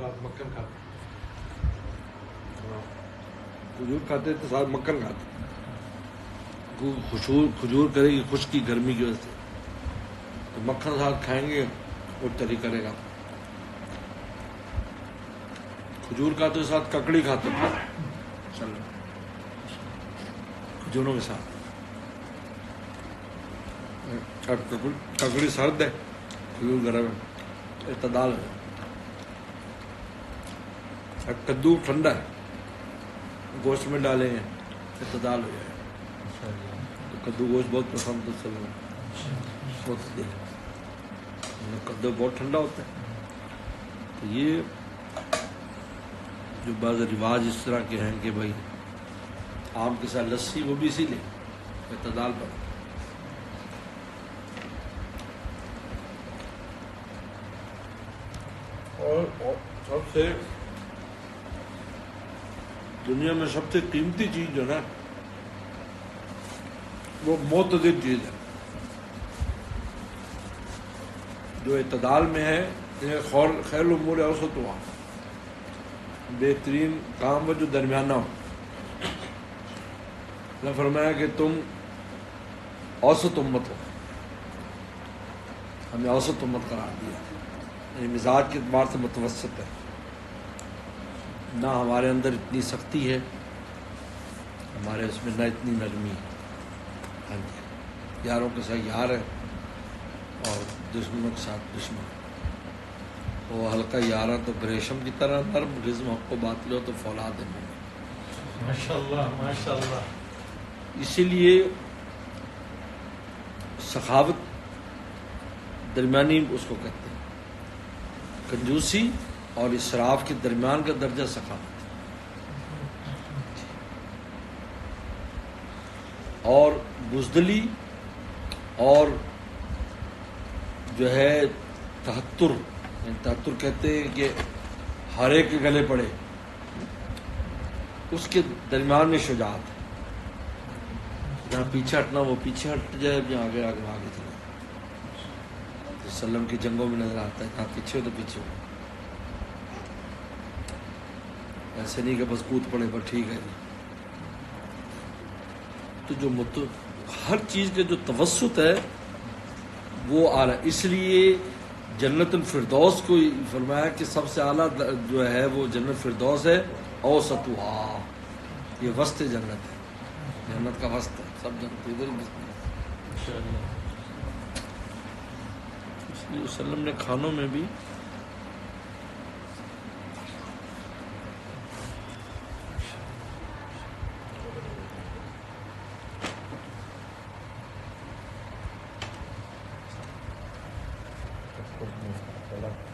ساتھ مکھن کھاتے کھجور کھاتے تو ساتھ مکھن کھاتے. کھجور کرے گی خشکی گرمی کی وجہ سے تو مکھن ساتھ کھائیں گے وہ تری کرے گا. کھجور کھاتے تو ساتھ ککڑی کھاتے کھجوروں کے ساتھ. ککڑی سرد ہے کھجور گرم ہے, اعتدال ہے. کدو ٹھنڈا ہے گوشت میں ڈالیں گے اعتدال ہو جائے. تو کدو گوشت بہت پسند ہے سب بہت دل کدو بہت ٹھنڈا ہوتا ہے. تو یہ جو بعض رواج اس طرح کے ہیں کہ بھائی آم کے ساتھ لسی, وہ بھی اسی لیے اعتدال پر. اور سب سے دنیا میں سب سے قیمتی چیز جو نا وہ معتدل چیز ہے جو اعتدال میں ہے. خیر الامور اوسطها, بہترین کام وہ جو درمیانہ ہو. نے فرمایا کہ تم اوسط امت ہو, ہمیں اوسط امت قرار دیا. یعنی مزاج کے اعتبار سے متوسط ہے, نہ ہمارے اندر اتنی سختی ہے, ہمارے اس میں نہ اتنی نرمی ہے. ہاں جی, یاروں کے ساتھ یار ہے اور دشمنوں کے ساتھ دشمن. وہ ہلکا یاراں تو بریشم کی طرح نرم, رزم حق کو باطل ہو تو فولاد ہے. ماشاءاللہ ماشاءاللہ. اسی لیے سخاوت درمیانی اس کو کہتے ہیں. کنجوسی اور اسراف کے درمیان کا درجہ سخاوت. اور بزدلی اور جو ہے تہتر, یعنی تہتر کہتے ہیں کہ ہر ایک کے گلے پڑے, اس کے درمیان میں شجاعت ہے. جہاں پیچھے ہٹنا وہ پیچھے ہٹ جائے, جہاں آگے آگے آگے چلے. وسلم کی جنگوں میں نظر آتا ہے جہاں پیچھے ہو تو پیچھے ہو. ایسے نہیں کہ بس کود پڑے پر ٹھیک ہے. تو جو ہر چیز کے جو توسط ہے وہ اعلیٰ. اس لیے جنت الفردوس کو فرمایا کہ سب سے اعلیٰ جو ہے وہ جنت فردوس ہے. اوسطها, یہ وسط جنت ہے, جنت کا وسط ہے. سب جنت ادھر ہی اس لیے وسلم نے کھانوں میں بھی اللہ